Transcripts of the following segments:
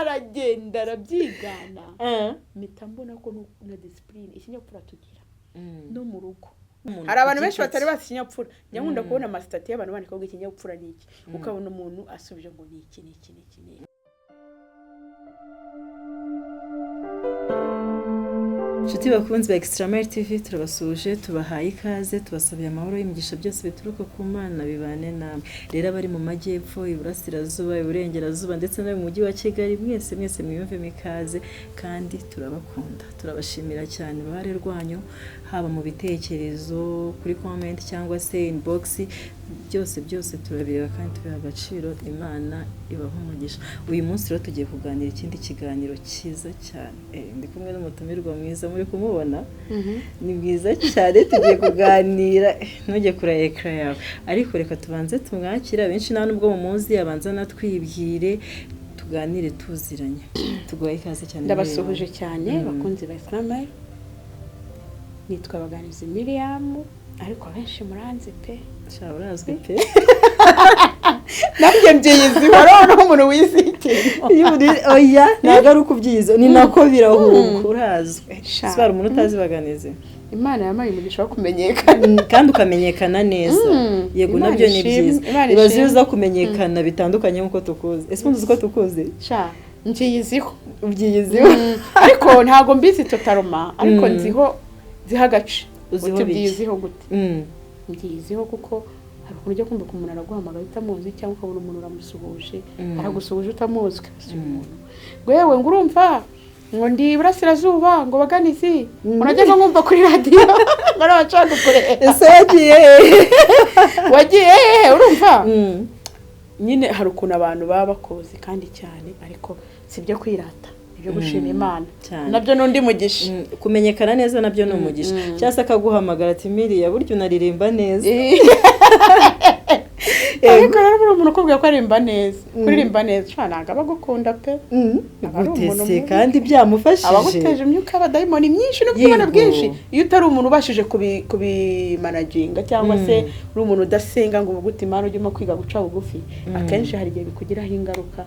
aragenda arabyigana mpita mbona ko na discipline ikinyapfura tugira no mu rugo hari abantu benshi batari bazi ikinyapfura njya nkunda kubona amasitati y'abantu bandika ngo ikinyapfura ni iki ukabona umuntu asubije ngo ni iki Nshuti bakunzi ba Extramare TV turabasuje tubahaye ikaze tubasabiye amahoro y'imigisha byose bituruka ku Mana bibane namwe rero abari mu majyepfo iburasirazuba iburengerazuba ndetse no mu mujyi wa Kigali mwese mwiyumve mikaze kandi turabakunda turabashimira cyane uruhare rwanyu haba mu bitekerezo kuri comment cyangwa se inbox byose turabireba kandi tubiha agaciro Imana ibaho umugisha uyu munsi rero tugiye kuganira ikindi kiganiro cyiza cyane ndi kumwe n'umutumirwa mwiza muri kumubona ni bwiza cyane tugiye kuganira ntujye kura ekra yawe ariko reka tubanze tumwakira benshi nta nubwo mumuzi abanza natwibwire tuganire tuziranye tuguhaye ikaze cyane ndabasuhuje cyane bakunzi ba Extramare nitwa Baganizi Miriam ariko abenshi muranze pe sha urazwe pe nabyo mbyizi warona umuntu wizitemo oya nagaruka ubyizo ni nako birahunga urazwe sibara umuntu utazi Baganizi Imana yamaye umugisha wo kumenyekana kandi ukamenyekana neza yego nabyo ni byiza ibaziza kumenyekana bitandukanye nkuko tukuze ese uzi ko tukuze sha mbyiziho ubyiziho ariko ntago mbizi totaloma ariko nziho zihagace ubyiziho gute mbyiziho kuko hari ukuntu ujya kumva ko umuntu araguhamagara utamuzi cyangwa ukabona umuntu uramusuhuje aragusuhuje utamuzi ngo yewe ngo urumva ngo ndi Burasirazuba ngo Baganizi urajya nkumva kuri radio ngo arabacanga kure ese wagiye urumva nyine hari ukuntu abantu baba bakoze kandi cyane ariko sibyo kwirata ibyo gushima Imana nabyo nundi mugisha kumenyekana neza nabyo no mugisha cyase akaguhamagara ati Miriya buryo unaririmba neza ariko rero umuntu ukubwiye ko arimba neza kuririmba neza cyane abagukunda pe gutese kandi byamufashije abaguteje imyuka abadayimoni myinshi no kubona bwinshi iyo utari umuntu ubashije kubimanaginga cyangwa se uri umuntu udasenga ngo uvuge Imana ujye kwiga guca bugufi akenshi hari igihe bikugiraho ingaruka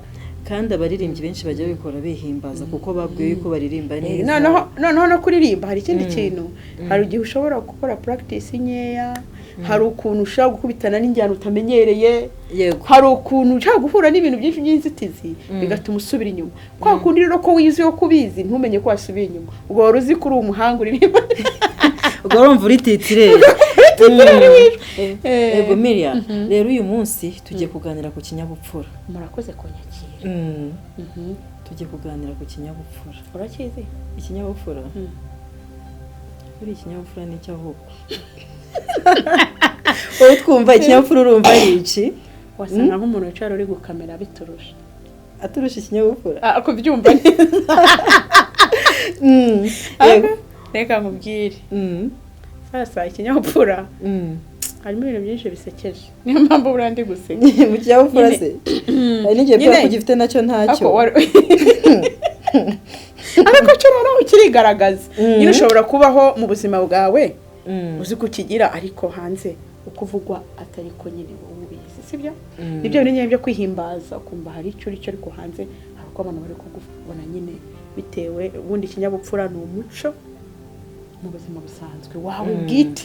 kandi abaririmbyi benshi bajya bikora bihimbaza kuko babwiye yuko baririmba neza noneho no kuririmba hari ikindi kintu hari igihe ushobora gukora practice nkeya hari ukuntu ushaka gukubitana n'injyana utamenyereye hari ukuntu ushaka guhura n'ibintu byinshi by'inzitizi bigatuma usubira inyuma kwa kundi rero ko wiziho kubizi ntumenye ko wasubiye inyuma ubwo wari uzi ko uri umuhanga uririmba ubwo urumva uri titire ego Miriam rero uyu munsi tugiye kuganira ku kinyabupfura murakoze kunyakira tugiye kuganira ku kinyabupfura urakizi ikinyabupfura uri ikinyabupfura ni cyahubwo wowe twumva ikinyabupfura urumva ari iki wasanga nk'umuntu wicara uri gukamera biturusha aturusha ikinyabupfura akubyumva reka nkubwire sasa ikinyabupfura harimo ibintu byinshi bisekeje niyo mpamvu burandi guseka mu kinyabupfura se hari n'igihe byo kugifite nacyo ntacyo ariko cyo rero ukirigaragaza nyine ushobora kubaho mu buzima bwawe uzi kukigira ariko hanze ukuvugwa atari ko nyine ubizi sibyo nibyo bintu byo kwihimbaza kumva hari icyo ariko hanze hari uko abantu bari kugubona nyine bitewe ubundi ikinyabupfura ni umuco mu buzima busanzwe wawe bwite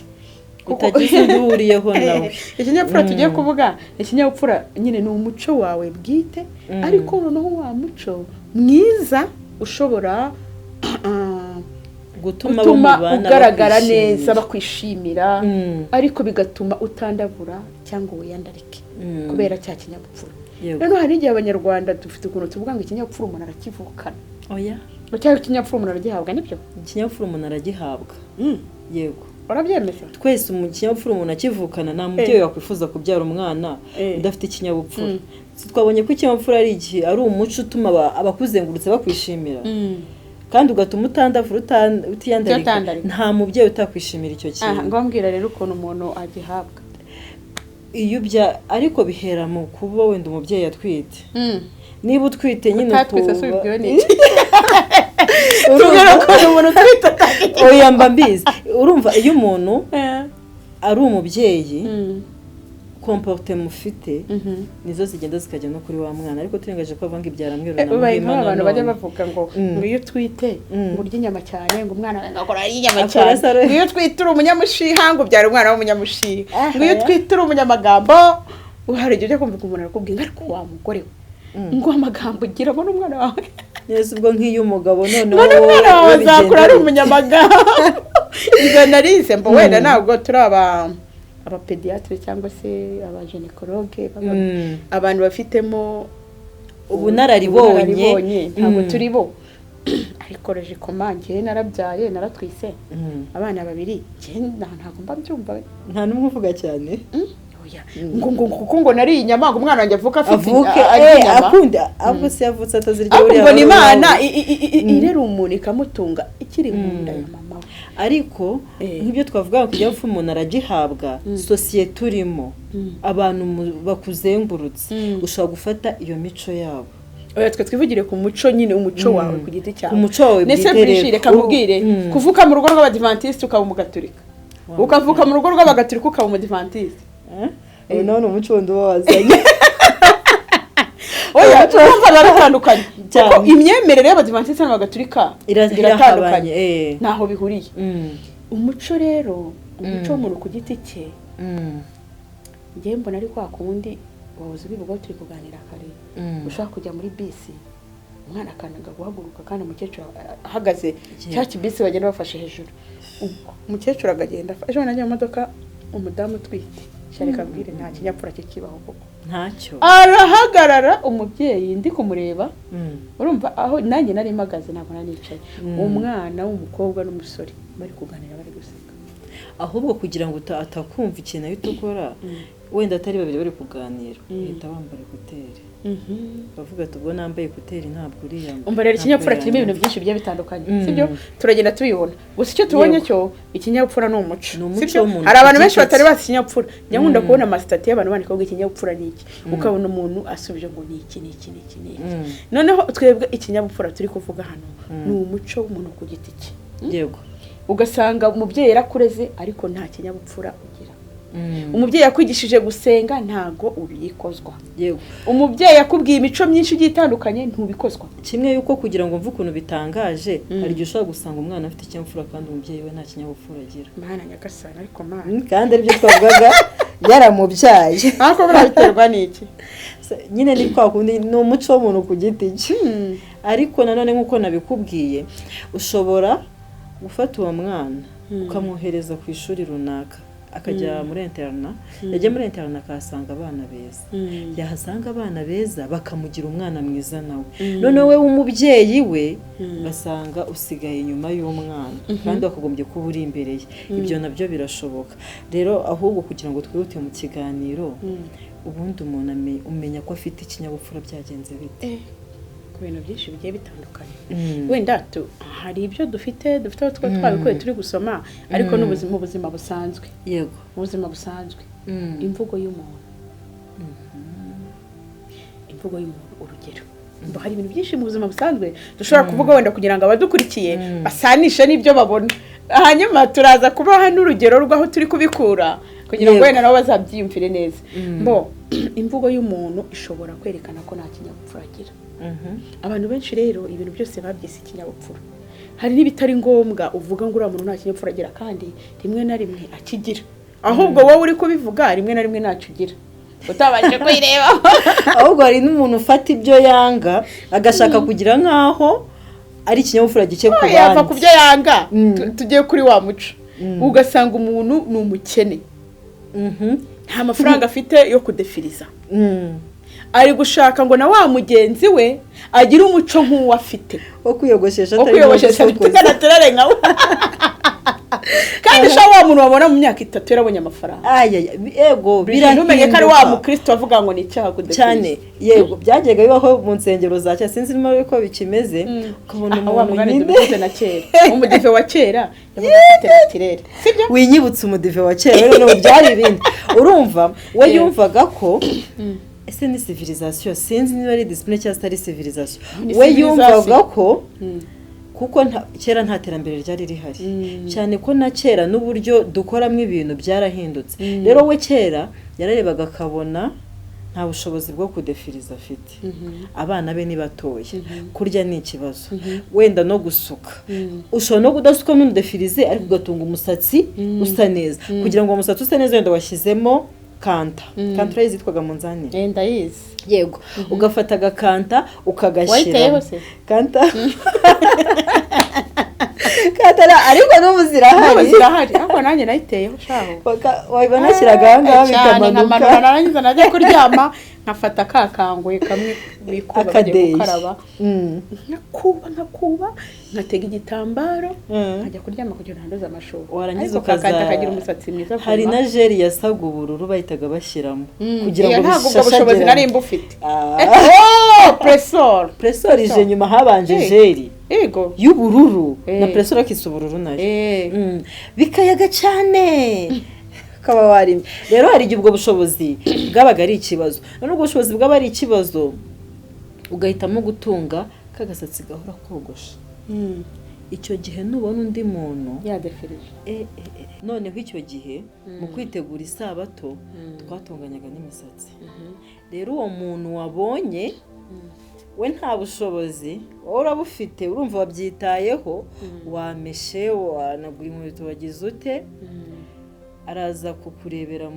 utagize duhuriyeho nawe ikinyabupfura tugiye kuvuga ikinyabupfura nyine ni umuco wawe bwite ariko noneho wa muco mwiza ushobora gutuma ugaragara neza bakwishimira ariko bigatuma utandavura cyangwa wiyandarike kubera cya kinyabupfura rero hari igihe abanyarwanda dufite ukuntu tuvuga ngo ikinyabupfura umuntu arakivukana oya cyangwa ikinyabupfura umuntu aragihabwa nibyo ikinyabupfura umuntu aragihabwa yego urabyemeza twese mu kinyabupfura umuntu akivukana nta mubyeyi wakwifuza kubyara umwana udafite ikinyabupfura twabonye ko ikinyabupfura ari igihe ari umuco utuma abakuzengurutse bakwishimira kandi ugatuma utandavura utiyandarika nta mubyeyi utakwishimira icyo kintu ngombwira rero ukuntu umuntu agihabwa iyo ariko bihera mu kuba wenda umubyeyi atwite niba utwite nyine utatwite subibwiwe n'iki tugera ko umuntu utwite oya mba mbizi urumva iyo umuntu ari umubyeyi komporte mufite nizo zigenda zikajya no kuri wa mwana ariko turengaje ko avanga ibyara mwero na muhima abantu bajya bavuga ngo iyo twite urya inyama cyane ngo umwana agakora inyama cyane iyo twite uri umunyamushiha ngo byara umwana w'umunyamushiha ngo iyo twite uri umunyamagambo uhari igihe cyo kumva umuntu arakubwira ariko wa mugore ngo amagambo ugira ngo n'umwana wawe neza ubwo nk'iyo umugabo noneho umwana wawe azakura ari umunyamagambo ibyo narize mbo wenda ntabwo turi abapediatre cyangwa se abaginekologe abantu bafitemo ubunararibonye ntabwo turi bo ariko reje komangiye narabyaye naratwise abana babiri ntabwo mba mbyumva nta numwe uvuga cyane ngo nari inyama ngo umwana wanjye avuka afite akunda ahubwo se yavutse atazirya uriya ngo Imana irera umuntu ikamutunga ikiri mu nda ya mama ariko nk'ibyo twavuga kujya gupfa umuntu aragihabwa sosiyete turimo abantu bakuzengurutse ushobora gufata iyo mico yabo twe twivugire ku muco nyine umuco wawe ku giti cyawe umuco wawe bwite reka mubwire kuvuka mu rugo rw'abadivantisite ukaba umugatolika ukavuka mu rugo rw'abagatolika ukaba umudivantiste none umuco wundi wazanye oya twumva baratandukanye kuko imyemerere y'abadivantisite n'abagatolika iratandukanye naho bihuriye umuco rero umuco w'umuntu ku giti cye ngiye mbona ari kwa kundi wabuze ubivuga turi kuganira kare ushaka kujya muri bisi umwana akanaga guhaguruka kandi umukecuru ahagaze cya kibisi bagenda bafashe hejuru umukecuru agagenda ejo najya mu modoka umudamu utwite sharika abwire nta kinyapfura kikibaho koko ntacyo arahagarara umubyeyi ndi kumureba urumva aho nanjye nari mpagaze ntabwo nanicaye umwana w'umukobwa n'umusore bari kuganira bari guseka ahubwo kugira ngo atakumva ikintu ahita ukora wenda atari babiri bari kuganira uhita wambara ekuteri bavuga ati ubwo nambaye ekuteri ntabwo uriya umva rero ikinyapfura kirimo ibintu byinshi bigiye bitandukanye sibyo turagenda tubibona gusa icyo tubonye cyo ikinyapfura ni umuco sibyo hari abantu benshi batari bazi ikinyapfura njya nkunda kubona amasitati y'abantu bandika ngo ikinyapfura ni iki ukabona umuntu asubije ngo ni iki ni iki ni iki ni iki noneho twebwe ikinyapfura turi kuvuga hano ni umuco w'umuntu ku giti cye yego ugasanga umubyeyi yarakureze ariko nta kinyabupfura ugira umubyeyi yakwigishije gusenga ntago ubiyikozwa yego umubyeyi yakubwiye imico myinshi igiye itandukanye ntubikozwa kimwe yuko kugira ngo mvuge ukuntu bitangaje hari igihe ushobora gusanga umwana afite ikinyabupfura kandi umubyeyi we nta kinyabupfura agira mana nyagasana ariko mana kandi aribyo twavugaga yaramubyaye ariko birabiterwa n'iki nyine ni kwa kundi ni umuco w'umuntu ku giti cye ariko nanone nk'uko nabikubwiye ushobora gufata uwo mwana ukamwohereza ku ishuri runaka akajya muri interna yajya muri interna akahasanga abana beza yahasanga abana beza bakamugira umwana mwiza nawe none we w'umubyeyi we ugasanga usigaye inyuma y'umwana kandi wakagombye kuba uri imbere ye ibyo nabyo birashoboka rero ahubwo kugira ngo twihute mu kiganiro ubundi umuntu umenya ko afite ikinyabupfura byagenze bite ibintu byinshi bigiye bitandukanye wenda hari ibyo dufite aho twabikuye turi gusoma ariko n'ubuzima ubuzima busanzwe yego ubuzima busanzwe imvugo y'umuntu imvugo y'umuntu urugero hari ibintu byinshi mu buzima busanzwe dushobora kuvuga wenda kugira ngo abadukurikiye basanishe n'ibyo babona hanyuma turaza kubaha n'urugero rw'aho turi kubikura kugira ngo wenda nabo bazabyiyumvire neza imvugo y'umuntu ishobora kwerekana ko nta kinyabupfura agira abantu benshi rero ibintu byose babyise ikinyabupfura hari n'ibitari ngombwa uvuga ngo uriya muntu nta kinyabupfura agira kandi rimwe na rimwe akigira ahubwo wowe uri kubivuga rimwe na rimwe ntacyo ugira utabanje kuyireba ahubwo hari n'umuntu ufata ibyo yanga agashaka kugira nk'aho ari ikinyabupfura gike ku bandi yava ku byo yanga tugiye kuri wa muco ugasanga umuntu ni umukene nta mafaranga afite yo kudefiriza ari gushaka ngo na wa mugenzi we agire umuco nk'uwo afite wo kwiyogoshesha atari nkawe kandi ushobora wa muntu wabona mu myaka 3 yarabonye amafaranga yego birantumenye ko ari wa mukristo avuga ngo ni icyaha kudefiriza cyane yego byagega bibaho mu nsengero za cyane sinzi niba ko bikimeze ukabona umuntu nyine na kera umudive wa kera yavuga afite natirere sibyo winyibutse umudive wa kera rero no byari ibindi urumva we yumvaga ko ese ni civilisation sinzi niba ari discipline cyangwa ari civilisation we yumvaga ko kuko kera nta terambere ryari rihari cyane ko na kera n'uburyo dukoramo ibintu byarahindutse rero we kera yararebaga akabona nta bushobozi bwo kudefiriza afite abana be ni batoya kurya ni ikibazo wenda no gusuka ushobora no kudasuka n'udefirize ariko ugatunga umusatsi usa neza kugira ngo umusatsi use neza wenda washyizemo kanta yitwaga munzani ndayizi yego ugafata agakanta ukagashyira wayiteyeho se kanta ariko n'ubu zirahari ariko nanjye nayiteyeho shaho wabona nashyiraga aha ngaha bikamanuka narangiza najya kuryama nkafata kakanguye kamwe bikuba bagiye gukaraba nkakuba nkatega igitambaro nkajya kuryama kugira ngo ntanduze amashuka warangiza akagira umusatsi mwiza hari na jeri yasaga ubururu bahitaga bashyiramo kugira ngo ntabwo ubwo bushobozi nari mbufite presor ije nyuma habanje jeri yego y'ubururu na presor akisa ubururu nayo bikayaga cyane kaba warimo rero hari igihe ubwo bushobozi bwabaga ari ikibazo none ubwo bushobozi bwaba ari ikibazo ugahitamo gutunga kagasatsi gahora kogosha icyo gihe nubona undi muntu yadefirije noneho icyo gihe mu kwitegura isabato twatunganyaga n'imisatsi rero uwo muntu wabonye we nta bushobozi wowe urabufite urumva wabyitayeho wameshe wanagura inkweto wagize ute araza kukurebera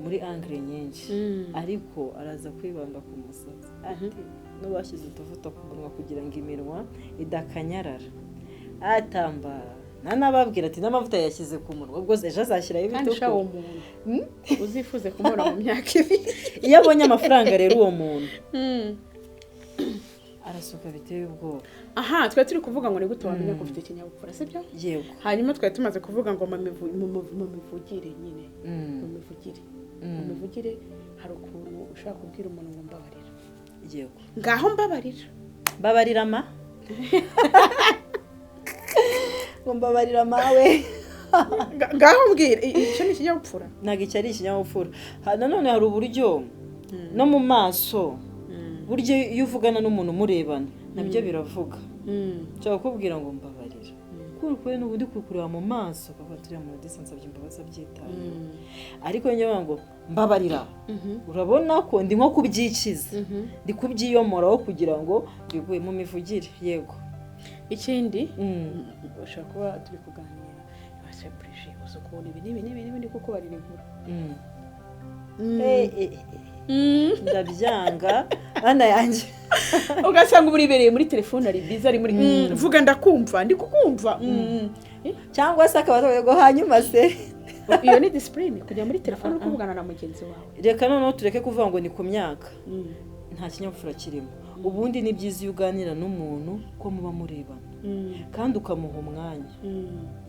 muri angle nyinshi ariko araza kwibanda ku musatsi ati n'ubashyize utuvuta ku munwa kugira ngo iminwa idakanyarara atambara nanababwira ati n'amavuta yashyize ku munwa ubwo ejo azashyiraho ibituko kandi uwo muntu uzifuze kumubona mu myaka ibiri iyo abonye amafaranga rero uwo muntu arasuka biteye ubwoba aha twari turi kuvuga ngo ni gute wamenya ko ufite ikinyabupfura sibyo yego hanyuma twari tumaze kuvuga ngo mu mivugire nyine mu mivugire hari ukuntu ushaka kubwira umuntu ngo mbabarira yego ngaho mbabarira ma ngo mbabarira mawe ngaho mbwira icyo ni ikinyabupfura ntabwo icyo ari ikinyabupfura nanone hari uburyo no mu maso buryo iyo uvugana n'umuntu murebana nabyo biravuga nshaka kubwira ngo mbabarira kuko n'ubundi kukureba mu maso ukaba turi mu distance by'imbabazi abyitaye ariko njyewe ngo mbabarira urabona ko ndi nko kubyikiza ndi kubyiyomoraho kugira ngo biguye mu mivugire yego ikindi ushaka kuba turi kuganira baseprije uzo kubona ibi n'ibindi kuko bari inkuru ndabyanga bana yanjye ugasanga uburibereye muri telefone ari biza ari muri vuga ndakumva ndi kukumva cyangwa se akaba ngo hanyuma se iyo ni discipline kujya muri telefone kuvugana na mugenzi wawe reka noneho tureke kuvuga ngo ni ku myaka nta kinyabupfura kirimo ubundi ni byiza iyo uganira n'umuntu ko muba murebana kandi ukamuha umwanya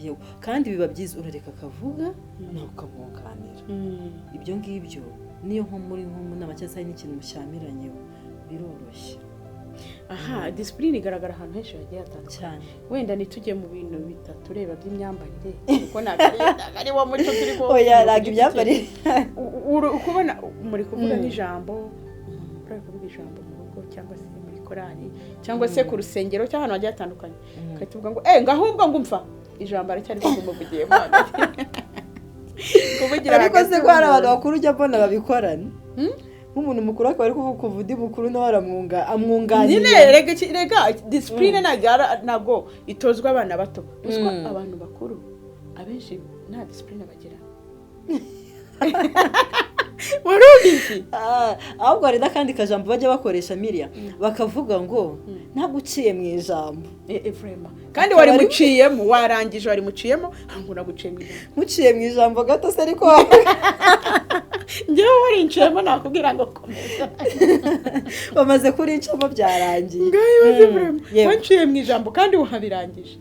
yewe kandi biba byiza urareka akavuga nawe ukamwunganira ibyo ngibyo niyo nko muri nama cyangwa se hari n'ikintu mushyamiranye biroroshye aha discipline igaragara ahantu henshi hagiye hatandukanye cyane wenda ntitujye mu bintu bitatu ureba by'imyambarire kuko ntabwo ari wo muco turi ko oya ntabwo imyambarire ukubona muri kuvuga nk'ijambo muri kuvuga ijambo mu rugo cyangwa se muri korali cyangwa se ku rusengero cyangwa ahantu hagiye hatandukanye ukahita uvuga ngo ngahubwo ngumva ijambo aracyari ko ngumuvugiye hagati ariko se ko hari abantu bakuru ujya mbona babikorana nk'umuntu mukuru akaba ari kuvuga uvuga undi mukuru nawe amwunganira nyine rega discipline ntabwo itozwa abana bato uzwa abantu bakuru abenshi nta discipline bagira warubizi ahubwo hari n'akandi kajambo bajya bakoresha Miriam bakavuga ngo ntabwo uciye mu ijambo kandi wari muciyemo warangije wari muciyemo ntabwo naguciye mu ijambo muciye mu ijambo gato se ariko njyewe warinciyemo nakubwira ngo komeza bamaze kurincamo byarangiye ngaho wanciye mu ijambo kandi wahabirangije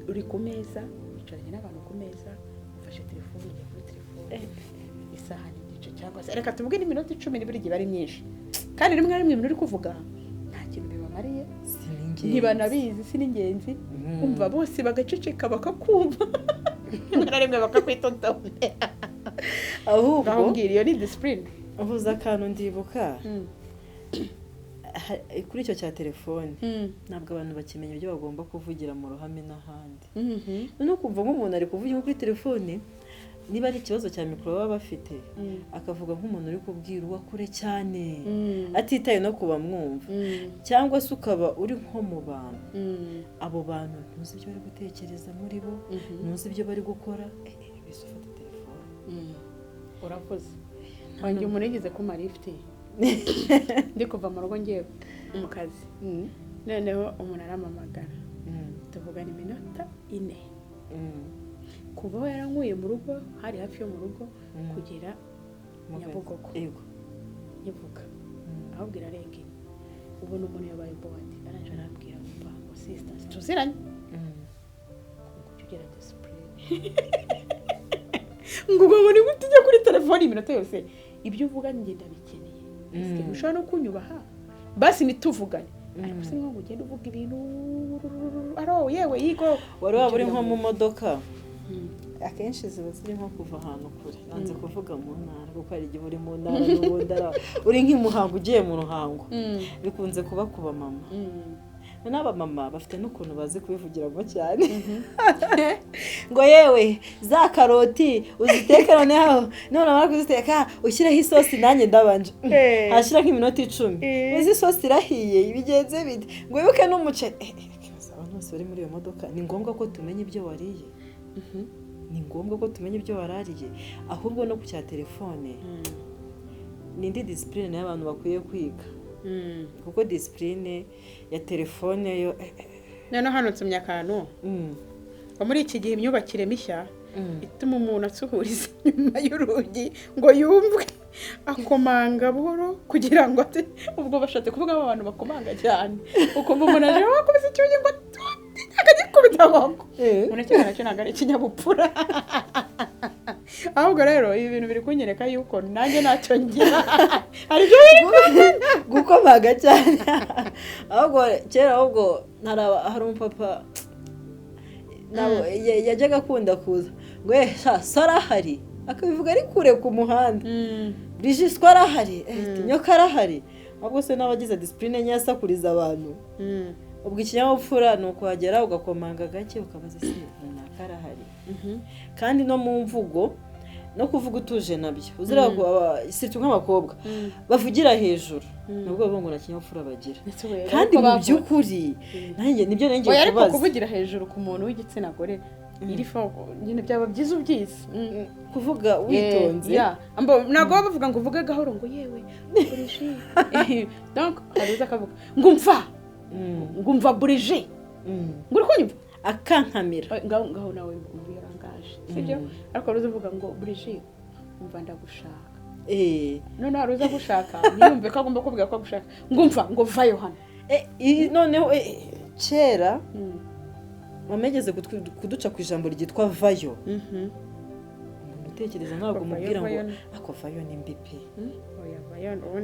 uri ku meza wicaranye n'abantu ku meza ufashe telefone ugiye kuri telefone isaha n'igice cyangwa se reka tuvuge n'iminota 10 buri gihe bari myinshi kandi rimwe na rimwe ibintu uri kuvuga nta kintu bibamariye ntibanabizi si n'ingenzi umva bose bagaceceka bakakumva rimwe na rimwe bakakwitotombe ahubwo mbwira iyo ni discipline uvuze akantu ndibuka kuri icyo cya telefone ntabwo abantu bakimenya ibyo bagomba kuvugira mu ruhame n'ahandi no kumva nk'umuntu ari kuvugira kuri telefone niba ari ikibazo cya mikoro baba bafite akavuga nk'umuntu uri kubwira uwa kure cyane atitaye no kuba mwumva cyangwa se ukaba uri nko mu bantu abo bantu ntuzi ibyo bari gutekereza muri bo ntuzi ibyo bari gukora bise ufata telefone urakoze wanjye umuntu yigeze ku marifti ndi kuva mu rugo ngiye mu kazi noneho umuntu aramamagara tuvugana iminota 4 kuva yarankuye mu rugo hari hafi yo mu rugo kugera Nyabugogo nyivuga ahubwira rege ubona umuntu yabaye board aranje arambwira ngo sisters tuziranye kugera display ngo ni gutujya kuri telefone iminota yose ibyo uvuga ngenda bikeneye ese ushobora no kunyubaha basi nituvugane ariko se ngo ugende uvuga ibintu aro yewe yigo wari waburi nko mu modoka akenshi ziba ziri nko kuva ahantu kure nanze kuvuga mu ntara kuko hari igihe uri mu ntara n'ubundara uri nk'imuhango ugiye mu ruhango bikunze kuba kuba mama n'aba mama bafite n'ukuntu bazi kubivugiramo cyane ngo yewe za karoti uziteke noneho none wamara kuziteka ushyireho isosi nanjye ndabanje hashira nk'iminota 10 uzi isosi irahiye ibigenze bite ngo wibuke n'umuceri abantu bose bari muri iyo modoka ni ngombwa ko tumenya ibyo wariye ni ngombwa ko tumenya ibyo warariye ahubwo no ku cya telefone n'indi discipline y'abantu bakwiye kwiga kuko discipline ya telefone yo none hano nsumye akantu muri iki gihe imyubakire mishya ituma umuntu asuhuriza nyuma y'urugi ngo yumve akomanga buhoro kugira ngo ubwo bashatse kuvuga abantu bakomanga cyane ukumva umuntu aje wakubise icyugi ngo akagikubita amaboko munekera nacyo ntabwo ari ikinyabupfura ahubwo rero ibi bintu biri kunyereka yuko nanjye ntacyo ngira aribyo gukomaga cyane ahubwo kera ahubwo hari umupapa yajyaga akunda kuza ngo sarahari akabivuga ari kure ku muhanda Brigitte arahari Nyoka arahari ahubwo se n'abagize discipline nyasakuriza abantu ubwo ikinyabupfura ni ukuhagera ugakomanga gake ukabaza se runaka arahari kandi no mu mvugo no kuvuga utuje nabyo uzira isirtu nk'abakobwa bavugira hejuru nubwo bongo na kinyabupfura bagira kandi mu by'ukuri nanjye nibyo nanjye kubaza ariko kuvugira hejuru ku muntu w'igitsina gore irifo nyine byaba byiza ubyiza kuvuga witonze ntabwo bavuga ngo uvuge gahoro ngo yewe Brigitte donc aruza akavuga ngo mva Brigitte ngo uri kunyumva akankamira ngaho nawe yarangaje sibyo ariko aruza uvuga ngo Brigitte umva ndagushaka none aruza gushaka niyumve ko agomba kuvuga ko agushaka ngo vayo hano noneho kera wamegeze kuduca ku ijambo ryitwa vayo utekereza ntabwo mubwira ngo ako vayo ni mbipi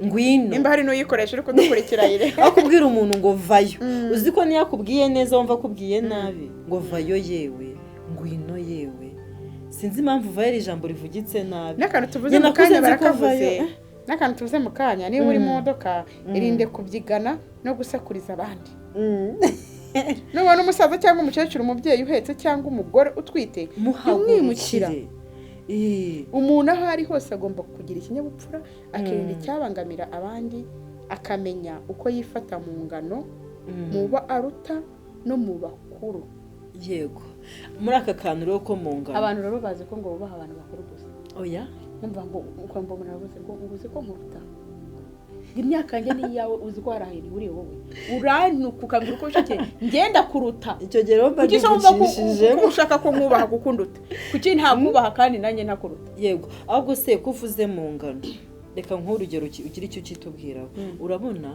ngwino nimba hari n'uyikoresha ariko dukurikira ire akubwira umuntu ngo vayo uzi ko niyo akubwiye neza wumva akubwiye nabi ngo vayo yewe ngwino yewe sinzi impamvu vayo ari ijambo rivugitse nabi n'akantu tuvuze mu kanya barakavuze n'akantu tuvuze mu kanya niba uri mu modoka irinde kubyigana no gusakuriza abandi nubona umusaza cyangwa umukecuru umubyeyi uhetse cyangwa umugore utwite umwimukira umuntu aho ari hose agomba kugira ikinyabupfura akirinda icyabangamira abandi akamenya uko yifata mu ngano mu bo aruta no mu bakuru yego muri aka kantu rero ko mu ngano abantu rero bazi ko ngo bubaha abantu bakuru gusa oya numva ngo uko mbona navuze ngo uzi ko nkuruta imyaka njye ni yawe uzi ko warahiri uri wowe urantuka ukabwira uko ushake ngenda kuruta icyo gihe rero bagishije ko ushaka ko mwubaha gukunduta kuki nta mwubaha kandi nanjye ntakuruta yego ahubwo se kuvuze mu ngano reka nk'urugero ugira icyo kitubwiraho urabona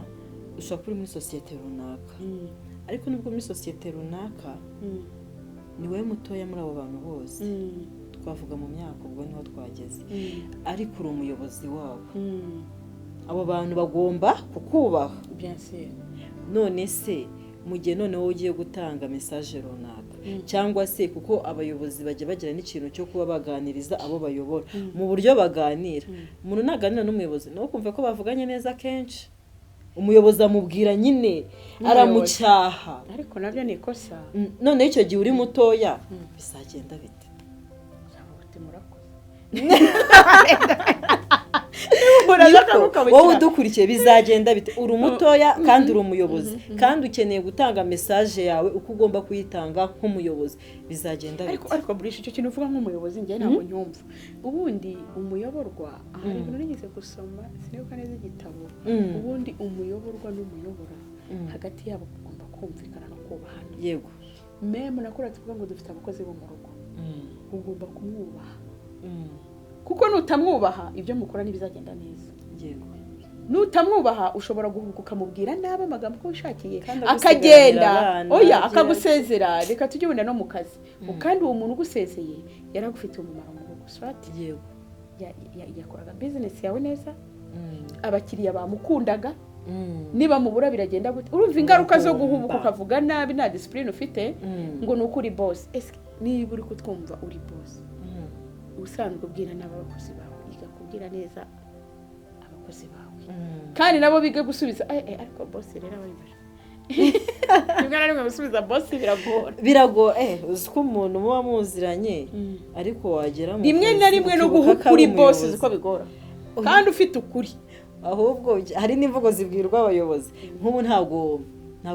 ushaka kuri muri societe runaka ariko nubwo muri societe runaka ni wowe mutoya muri abo bantu bose twavuga mu myaka ubwo niho twageze ariko uri umuyobozi wabo abo bantu bagomba kukubaha bien sûr none se mu gihe noneho ugiye gutanga message runaka cyangwa se kuko abayobozi bajya bagira n'ikintu cyo kuba baganiriza abo bayobora mu buryo baganira umuntu naganira n'umuyobozi no kumva ko bavuganye neza kenshi umuyobozi amubwira nyine aramucyaha, ariko nabyo ni ikosa. none icyo gihe uri mutoya bizagenda bite? Wowe udukurikiye bizagenda bite? Uri mutoya kandi uri umuyobozi kandi ukeneye gutanga message yawe uko ugomba kuyitanga nk'umuyobozi, bizagenda bite? Ariko burisha icyo kintu uvuga nk'umuyobozi njye ntabwo nyumva. Ubundi umuyoborwa hari ibintu nigeze gusoma sinibuka neza igitabo. Ubundi umuyoborwa n'umuyobora hagati yabo ugomba kumvikana no kubahana. Yego. Meme nakora tuvuga ngo dufite abakozi bo mu rugo. Ugomba kumwubaha. Kuko nutamwubaha ibyo mukora ntibizagenda neza. Yego. Nutamwubaha ushobora guhuguka mubwira naba amagambo ko ushakiye akagenda oya akagusezera reka tujye wenda no mu kazi. Kandi uwo muntu ugusezeye yaragufitiye umumaro mu rugo. Swati. Yego. Yakoraga business yawe neza. Abakiriya bamukundaga. Niba mubura biragenda gute? Urumva ingaruka zo guhubuka ukavuga nabi na discipline ufite ngo nuko uri boss. Ese niba uri kutwumva uri boss usanzwe ubwira n'abakozi bawe igakubwira neza abakozi bawe kandi nabo bige gusubiza ariko boss rero abayibasha Nibwo rimwe gusubiza boss birago uziko umuntu muba muziranye ariko wagera mu rimwe na rimwe no guhukuri boss ziko bigora kandi ufite ukuri. Ahubwo hari n'imvugo zibwirwa abayobozi nk'ubu ntago nka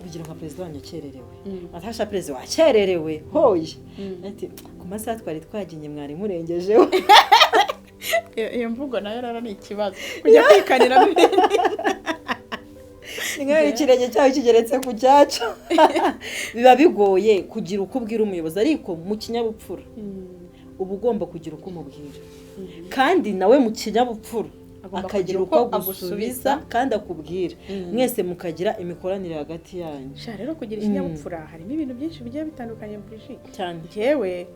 urugero nka president wanyakererewe atasha president wakererewe hoye ati ku masaha twari twaginye mwari murengejeho. Iyo mvugo nayo rara ni ikibazo kujya kwikanira Ingaho ikirenge cyawe kigeretse ku cyacu biba bigoye kugira uko ubwira umuyobozi ariko mu kinyabupfura uba ugomba kugira uko umubwira kandi nawe mu kinyabupfura akagira uko agusubiza kandi akubwira mwese mukagira imikoranire hagati yanyu. Rero kugira ikinyabupfura harimo ibintu byinshi bigiye bitandukanye Brigitte cyane. Jewe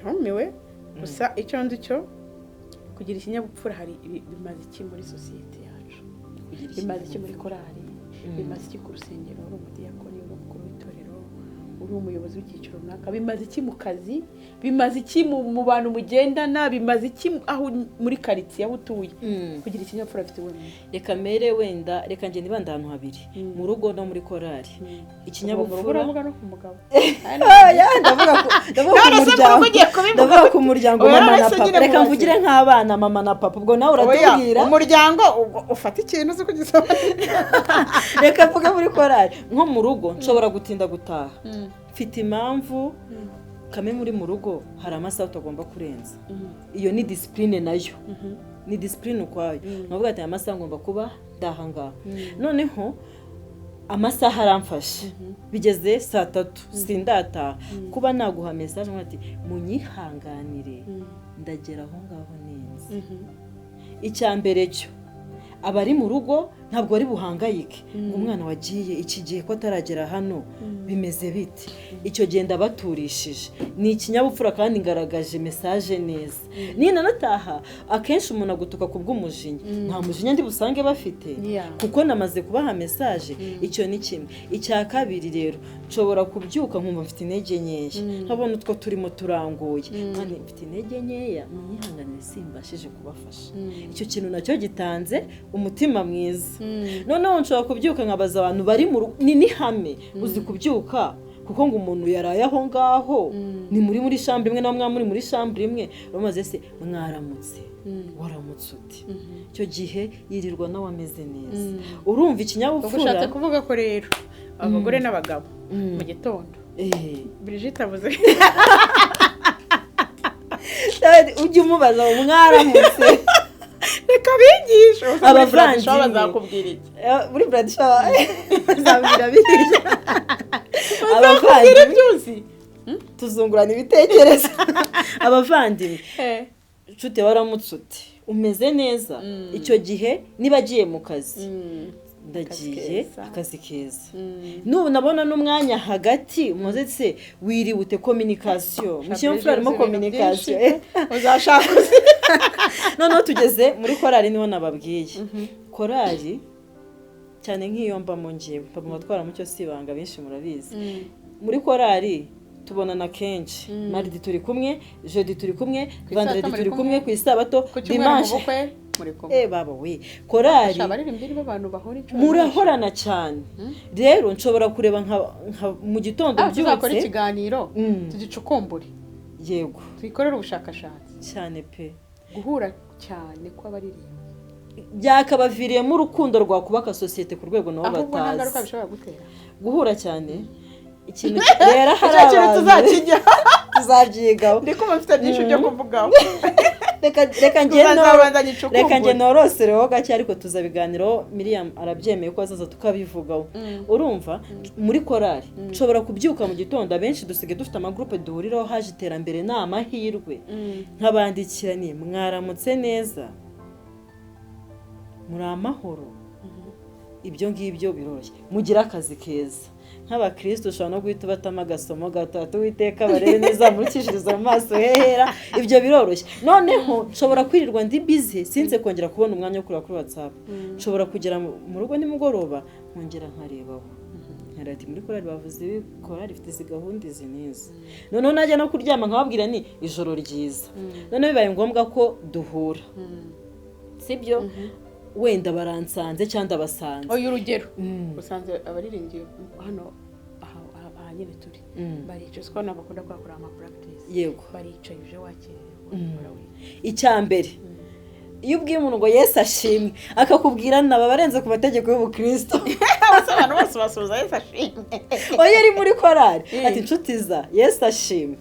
ntumiwe gusa icyo ndi cyo kugira ikinyabupfura hari bimaze iki muri societe yacu, bimaze iki muri korali, bimaze iki ku rusengero, uri umudiyakoni, uri umukuru w'itorero, uri umuyobozi w'icyiciro runaka, bimaze iki mu kazi, bimaze iki mu bantu mugendana, bimaze iki aho muri quartier aho utuye. Kugira ikinyabupfura afite wewe reka mere wenda reka nge nibanda ahantu habiri mu rugo no muri korali. Ikinyabupfura no ku mugabo ndavuga ku muryango mama na papa. Reka mvugire nk'abana mama na papa ubwo nawe uratubwira umuryango ufata ikintu uzi kugisobanura. Reka mvuge muri korali nko mu rugo nshobora gutinda gutaha mfite impamvu kame muri mu rugo hari amasaha utagomba kurenza. Iyo ni discipline nayo ni discipline ukwayo. Navuga ati amasaha ngomba kuba ndahanga noneho amasaha aramfashe bigeze 3:00 sindata kuba naguha message ngati munyihanganire ndagera aho ngaho neza. Icyambere cyo abari mu rugo ntabwo ari buhangayike ngo umwana wagiye iki gihe ko ataragera hano bimeze biti. Icyo genda baturishije ni ikinyabupfura kandi ngaragaje message neza. Nina nataha akenshi umuntu agutuka kubw'umujinya nta mujinya ndi busange bafite kuko namaze kubaha message. Icyo ni kimwe. Icya kabiri rero nshobora kubyuka nkumva mfite intege nkeya nkabona utwo turimo turangoye kandi mfite intege nkeya munyihanganire simbashije kubafasha. Icyo kintu nacyo gitanze umutima mwiza. Noneho nshobora kubyuka nkabaza abantu bari mu ni hame uzi kubyuka kuko ngo umuntu yaraye aho ngaho ni muri chambre imwe na mwa muri chambre imwe bamaze se mwaramutse waramutse uti icyo gihe yirirwa nawe ameze neza. Urumva ikinyabupfura ushatse kuvuga ko rero abagore n'abagabo mu gitondo Brigitte avuze ujye umubaza mwaramutse reka bigisha abavandimwe bazakubwira iki muri Bradshaw bazabwira bigisha abavandimwe byuzi tuzungurana ibitekerezo. Abavandimwe nshuti waramutse uti umeze neza. Icyo gihe niba agiye mu kazi ndagiye akazi keza n'ubu nabona n'umwanya hagati muzetse wiriwute communication mushyira harimo communication uzashaka noneho tugeze muri korali niho nababwiye korali cyane nk'iyo mba mu ngewe papa matwara mucyo sibanga benshi murabizi muri korali tubonana kenshi mardi turi kumwe jeudi turi kumwe vendredi turi kumwe ku isabato dimanche muri kumwe baba we korari abaririmbyi nibo abantu bahora inshuro murahorana cyane rero nshobora kureba nka mu gitondo byutse tuzakora ikiganiro tugicukumbure yego tuyikorere ubushakashatsi cyane pe guhura cyane kw'abaririmba byakabaviriyemo urukundo rwakubaka sosiyete ku rwego nabo ahubwo nta ngaruka batazi bishobora gutera guhura cyane ikintu rero hari icyo kintu abantu tuzakijya tuzabyigaho ndiko mufite byinshi byo kuvugaho reka njye norosereho gake ariko tuzabiganiraho Miriam arabyemeye ko azaza tukabivugaho urumva muri korari nshobora kubyuka mu gitondo abenshi dusigaye dufite amagrupe duhuriraho haje iterambere ni amahirwe nk'abandikira ni mwaramutse neza muri amahoro ibyo ngibyo biroroshye mugira akazi keza nk'abakristo ushobora no guhita ubatamo agasomo gatatu witeka barebe neza murikishiriza mu maso hehera ibyo biroroshye noneho nshobora kwirirwa ndi busy sinze kongera kubona umwanya wo kureba kuri WhatsApp nshobora kugera mu rugo nimugoroba nkongera nkarebaho nkarati muri korari bavuze ibi korari ifite izi gahunda izi n'izi noneho najya no kuryama nkababwira ni ijoro ryiza noneho bibaye ngombwa ko duhura sibyo wenda baransanze cyangwa basanze urugero usanze abaririmbyi hano aha nyine turi baricaye ko nabakunda kwakora ama practice yego baricaye uje wakerewe icya mbere iyo ubwiye umuntu ngo Yesu ashimwe akakubwira naba barenze ku mategeko y'ubukristo abantu bose basubiza Yesu ashimwe oya ari muri korari ati inshuti za Yesu ashimwe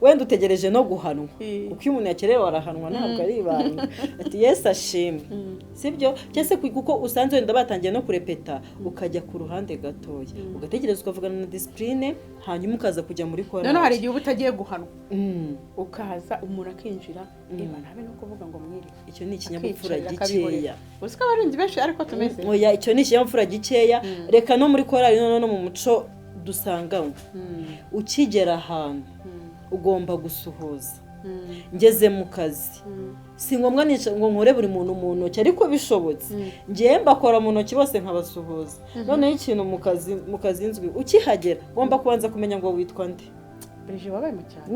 wenda utegereje no guhanwa kuko iyo umuntu yakerewe arahanwa ntabwo ari ibanga ati Yesu ashimwe sibyo cyese kuko usanze wenda batangiye no kurepeta ukajya ku ruhande gatoya ugategereza ukavugana na discipline hanyuma ukaza kujya muri korari noneho hari igihe utagiye guhanwa ukaza umuntu akinjira ntabe no kuvuga ngo mwiri icyo ni ikinyabupfura gikeya usika abarinzi benshi ariko tumeze oya icyo ni ikinyabupfura gikeya reka no muri korari no mu muco dusanganywe ukigera ahantu ugomba gusuhuza ngeze mu kazi si ngombwa ngo nkore buri muntu mu ntoki ariko bishobotse ngiye mbakora mu ntoki bose nkabasuhuza noneho ikintu mu kazi nzwi ukihagera ugomba kubanza kumenya ngo witwa nde Brigid wabaye mu cyaro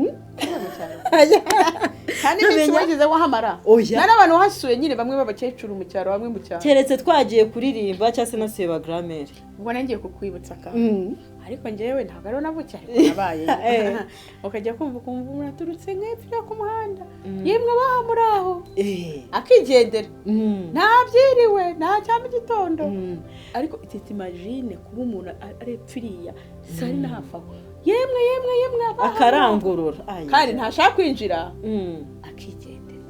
kandi n'iki wagize wahamara nari abantu hasuye nyine bamwe b'abakecuru mu cyaro bamwe mu cyaro keretse twagiye kuririmba cyangwa se nasuye ba grammaire ubwo nangiye kukwibutsa ka ariko njyewe ntabwo ariho navukiye ariko nabaye ukajya kumva umuntu aturutse nk'epfo ku muhanda yemwe abaha muri aho akigendera ntabyiriwe nta cya mu gitondo ariko imagine kuba umuntu arepfiriya sari na hafi aho yemwe akarangurura kandi ntashaka kwinjira akigendera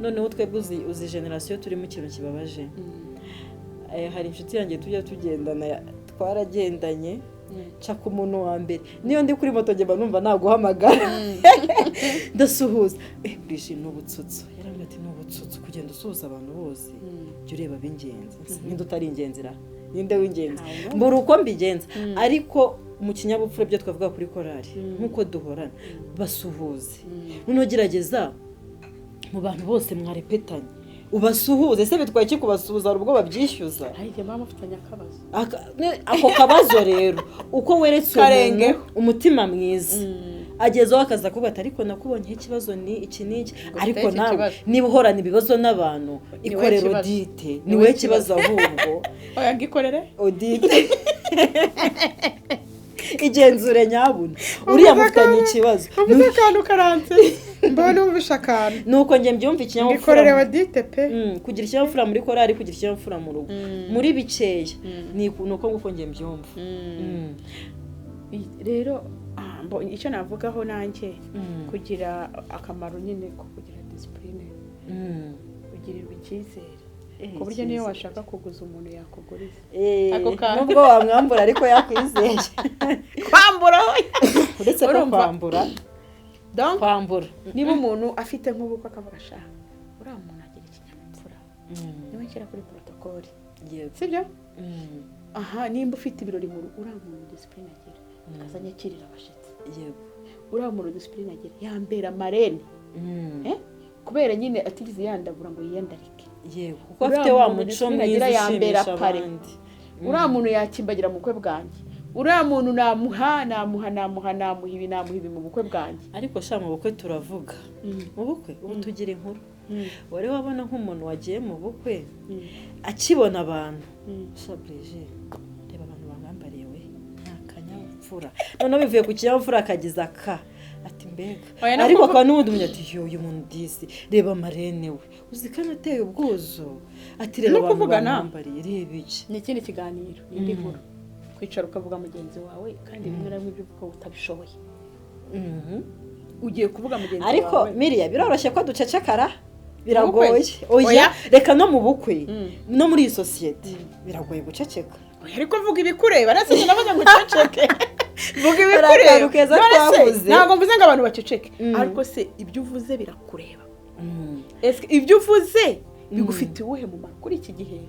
noneho twebwe uzi generasiyo turimo ikintu kibabaje hari inshuti yanjye tujya tugendana twaragendanye nca ku muntu wa mbere niyo ndi kuri moto ngeba numva naguhamagara ndasuhuza Brigid n'ubutsutsu yarambwira ati n'ubutsutsu kugenda usuhuza abantu bose jya ureba b'ingenzi ninde utari ingenzi ninde w'ingenzi mbura uko mbigenza ariko mu kinyabupfura byo twavuga kuri korari nk'uko duhorana basuhuze noneho gerageza mu bantu bose mwarepetanye ubasuhuze se bitwaye iki kubasuhuza hari ubwo babyishyuza ariko mama mufitanye akabazo ako kabazo rero uko weretse umuntu umutima mwiza agezeho akaza kuvuga ariko nakubonyeho ikibazo ni iki n'iki ariko nawe niba uhorana ibibazo n'abantu ikorera odite niwe kibazo ahubwo oya ngikorere odite igenzure nyabuna uriya mufitanye ikibazo uvuze akantu karanze mbona ubisha akantu nuko njye mbyumva ikinyabupfura ngikorere odite pe kugira ikinyabupfura muri korari kugira ikinyabupfura mu rugo muri bikeya ni uko nguko njye mbyumva rero icyo navugaho nanjye kugira akamaro nyine ko kugira discipline kugirirwa icyizere ku buryo niyo washaka kuguza umuntu yakuguriza nubwo wamwambura ariko yakwizeye kwambura uretse ko kwambura niba umuntu afite nk'ubukwe akavuga ashaka uriya muntu agira ikinyabupfura niwe nshyira kuri protokoli sibyo aha nimba ufite ibirori mu rugo uriya muntu discipline agira akazanye akirira abashyitsi uriya muntu discipline agira yambera marene kubera nyine atigeze yandabura ngo yiyandarike kuko afite wa muco mwiza ushimisha abandi uriya muntu yakimbagira mu bukwe bwanjye uriya muntu namuha ibi mu bukwe bwanjye. ariko sha mu bukwe turavuga mu bukwe ubu tugira inkuru wari wabona nk'umuntu wagiye mu bukwe akibona abantu shabrije reba abantu bamwambariye we nta kanyabupfura none bivuye ku kinyabupfura akagiza ka ati mbega ariko kwa n'ubundi umuntu ati yo uyu muntu disi reba marene we uzi ko anateye ubwuzu ati reba abantu bamwambariye reba iki ni ikindi kiganiro indi nkuru kwicara ukavuga mugenzi wawe kandi rimwe na rimwe ibyo uvuga utabishoboye ugiye kuvuga mugenzi wawe ariko Miriya biroroshye ko ducecekara biragoye oya reka no mu bukwe no muri iyi sosiyete biragoye guceceka ariko mvuga ibikureba nase navuze ngo uceceke vuga ibikureba ntabwo mvuze ngo abantu baceceke ariko se ibyo uvuze birakureba ibyo uvuze bigufitiye uwuhe mumaro kuri iki gihe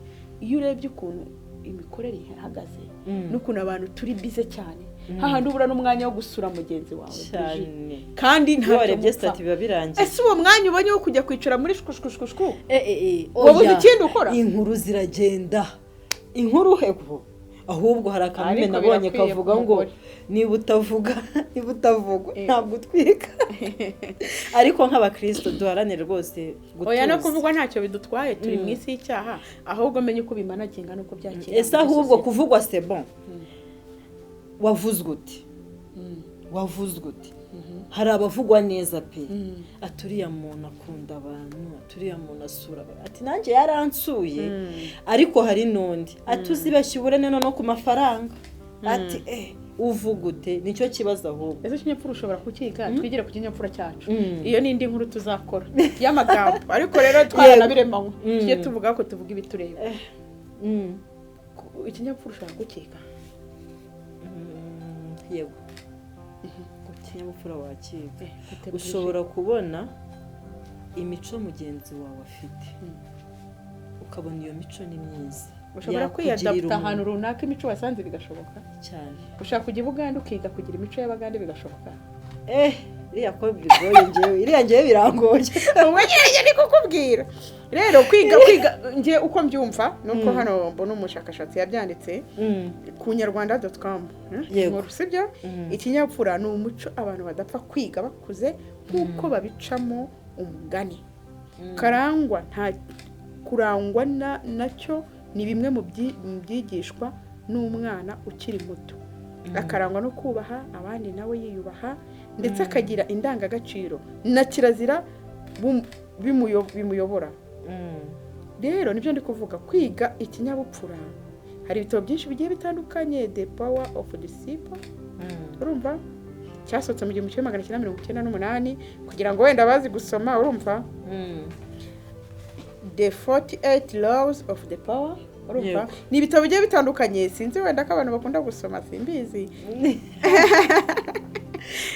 iyo urebye ukuntu imikorere ihagaze n'ukuntu abantu turi bize cyane hahandi ubura n'umwanya wo gusura mugenzi wawe kandi ntacyo mupfa biba birangiye ese uwo mwanya ubonye wo kujya kwicara muri shkushkushkushku wabuze ikindi ukora inkuru ziragenda inkuru heko ahubwo hari akamwe nabonye kavuga ngo niba utavuga ntabwo utwika ariko nk'abakristo duharanire rwose gutuza oya no kuvugwa ntacyo bidutwaye turi mu isi y'icyaha ahubwo menye uko bimanaginga nuko byakira ese ahubwo kuvugwa c'est bon wavuzwe uti hari abavugwa neza pe aturiya muntu akunda abantu aturiya muntu asura ati nanjye yaransuye ariko hari n'undi atuzibeshye uburene no ku mafaranga ati uvuga ute nicyo kibazo ahubwo ese kinyapfura ushobora kukiga twigire ku kinyapfura cyacu iyo ni indi nkuru tuzakora y'amagambo ariko rero twaranabiremanywe tujye tuvuga ko tuvuga ibitureba ikinyapfura ushobora kukiga yego ikinyabupfura wakiga ushobora kubona imico mugenzi wawe afite ukabona iyo mico ni myiza ushobora kwiyadapta ahantu runaka imico wasanze bigashoboka cyane ushaka kujya Buganda ukiga kugira imico y'Abagande bigashoboka iriya ko bigoye njyewe iriya njyewe birangoye umenyereje ni kukubwira rero kwiga njye uko mbyumva nuko hano mbona umushakashatsi yabyanditse ku nyarwanda.com inkuru sibyo ikinyapfura ni umuco abantu badapfa kwiga bakuze kuko babicamo umugani karangwa nta kurangwa nacyo ni bimwe mu byigishwa n'umwana ukiri muto akarangwa no kubaha abandi nawe yiyubaha ndetse akagira indangagaciro na kirazira bimuyobora rero nibyo ndi kuvuga kwiga ikinyabupfura hari ibitabo byinshi bigiye bitandukanye The Power of Disciple urumva cyasohotse mu 1998 kugira ngo wenda bazi gusoma urumva The 48 Laws of the Power urumva ni ibitabo bigiye bitandukanye sinzi wenda ko abantu bakunda gusoma simbizi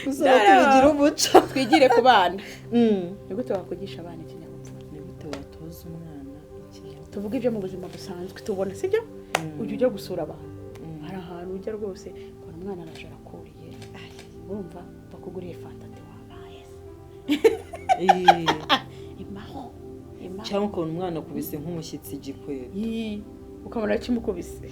tubigira umuco twigire ku bana ni gute wakugisha abana ikinyabupfura ni gute watoza umwana ikinyabupfura tuvuga ibyo mu buzima busanzwe tubona sibyo ujya gusura abantu hari ahantu ujya rwose kubona umwana araje arakuriye urumva bakuguriye fanta wabaye imaho cyangwa ukabona umwana akubise nk'umushyitsi igikwere ukabona kimukubise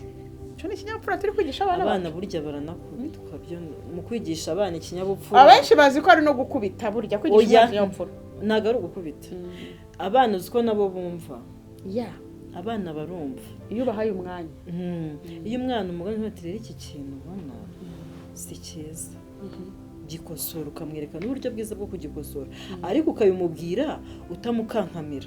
cyo ni ikinyabupfura turi kwigisha abana burya baranakubita ukabyo mu kwigisha abana ikinyabupfura abenshi bazi ko ari no gukubita burya kwigisha ikinyabupfura ntago ari ugukubita abana uzi ko nabo bumva abana barumva iyo ubahaye umwanya iyo umwana umugani ntubatirere iki kintu ubona si cyiza gikosora ukamwereka n'uburyo bwiza bwo kugikosora ariko ukabimubwira utamukankamira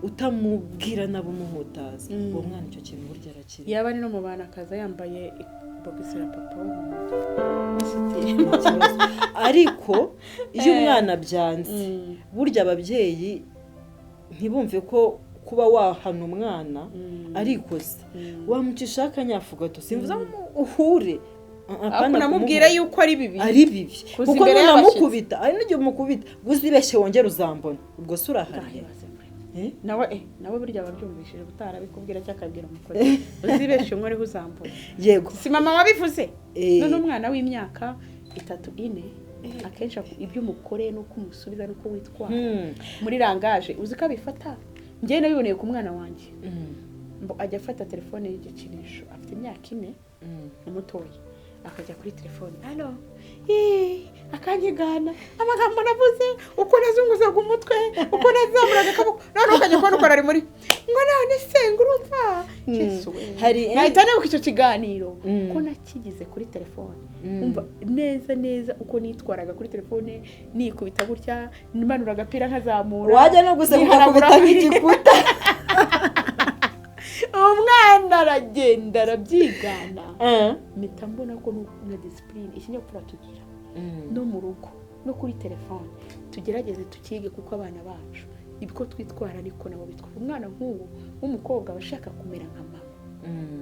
utamubwira nabo umuhutaza uwo mwana icyo kintu burya arakira yaba ari no mu bana akaza yambaye bogisera papa ariko iyo umwana byanze burya ababyeyi ntibumve ko kuba wahana umwana arikoze wamucisha akanyafu gato simvuza uhure namubwira yuko ari bibi kuko nunamukubita ari n'igihe umukubita uzibeshye wongera uzambona ubwo se urahariye nawe burya babyumvishije butarabikubwira cyakabwira umukozi uzibeshye umwe ariho uzambona yego si mama wabivuze none umwana w'imyaka 3-4 akenshi ibyo umukore nuko umusubiza nuko witwa muri rangaje uzi ko abifata njye nabiboneye ku mwana wanjye ajya afata telefone y'igikinisho afite imyaka 4 umutoya akajya kuri telefone alo akanyigana amagambo navuze uko nazunguzaga umutwe uko nazamuraga akaboko none ukajya kubona uko ari muri ngo none se ngurumva nahita nabuka icyo kiganiro ko nakigize kuri telefone umva neza uko nitwaraga kuri telefone nikubita gutya nimanura agapira nkazamura wajya no gusa ukakubita nk'igikuta umwana aragenda arabyigana mpita mbona ko na disipurine ikinyabupfura tugira no mu rugo no kuri telefone tugerageze tukige kuko abana bacu ibyo twitwara ariko nabo bitwara umwana nk'uwo w'umukobwa aba ashaka kumera nka mama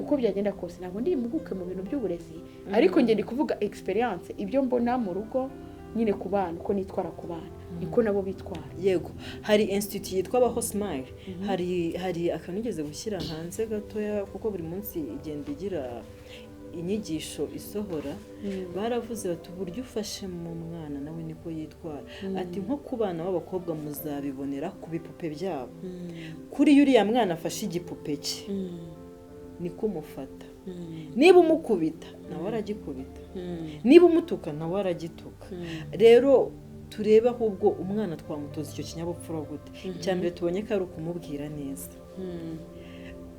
uko byagenda kose ntabwo ndi impuguke mu bintu by'uburezi ariko njye ndi kuvuga experience ibyo mbona mu rugo nyine ku bana uko nitwara ku bana niko nabo bitwara. Yego hari institute yitwa Abaho Smile hari akanigeze gushyira hanze gatoya kuko buri munsi igenda igira inyigisho isohora baravuze bati uburyo ufashe mu mwana nawe niko yitwara ati nko ku bana b'abakobwa muzabibonera ku bipupe byabo kuri yuriya mwana afashe igipupe cye niko umufata niba umukubita nawe aragikubita niba umutuka nawe aragituka rero turebe ahubwo umwana twamutoza icyo kinyabupfura gute icya mbere tubonye ko ari ukumubwira neza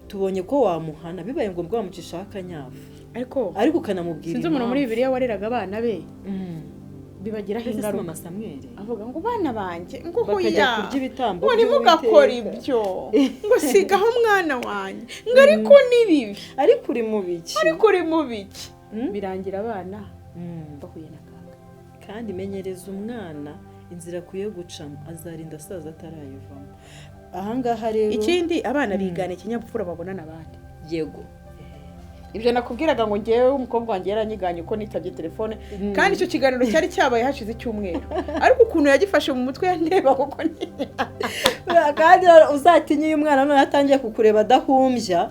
tubonye ko wamuhana bibaye ngombwa wamucishaho akanyafu ariko ukanamubwira sinzi umuntu muri Bibiliya wareraga abana be bibagiraho ingaruka mama Samuel avuga ngo bana banjye ngo bakajya kurya ibitambo ngo nimugakora ibyo ngo sigaho umwana wanjye ngo ariko nibibi ariko uri mu biki birangira abana bahuye na kaga kandi menyereza umwana inzira akwiye gucamo azarinda asaza atarayivamo ahangaha rero ikindi abana bigana ikinyabupfura babona n'abandi yego ibyo nakubwiraga ngo ngewe umukobwa wanjye yaranyiganye uko nitabye telefone kandi icyo kiganiro cyari cyabaye hashize icyumweru ariko ukuntu yagifashe mu mutwe yandeba kuko kandi uzatinye uyu mwana none atangiye kukureba adahumbya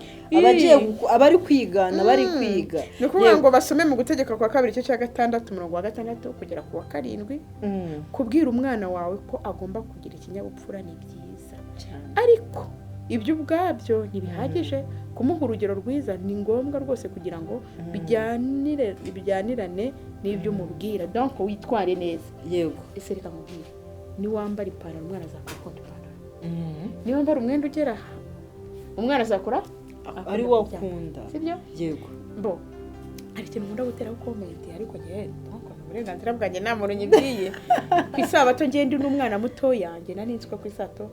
abari kwigana bari kwiga ni ukuvuga ngo basome mu gutegeka kwa 2:6 umurongo wa 6 kugera ku wa 7 kubwira umwana wawe ko agomba kugira ikinyabupfura ni byiza ariko ibyo ubwabyo ntibihagije kumuha urugero rwiza ni ngombwa rwose kugira ngo bijyanirane n'ibyo umubwira donc witware neza. Yego ese reka mubwire ni wambara ipantaro umwana azakora ipantaro ni wambara umwenda ugera umwana azakora ari wakunda sibyo. Yego bo ari ikintu nkunda guteraho comment ariko ngiye uburenganzira bwanjye nta muntu nyibwiye ku isabato ngende n'umwana muto yanjye naninzwe ku isato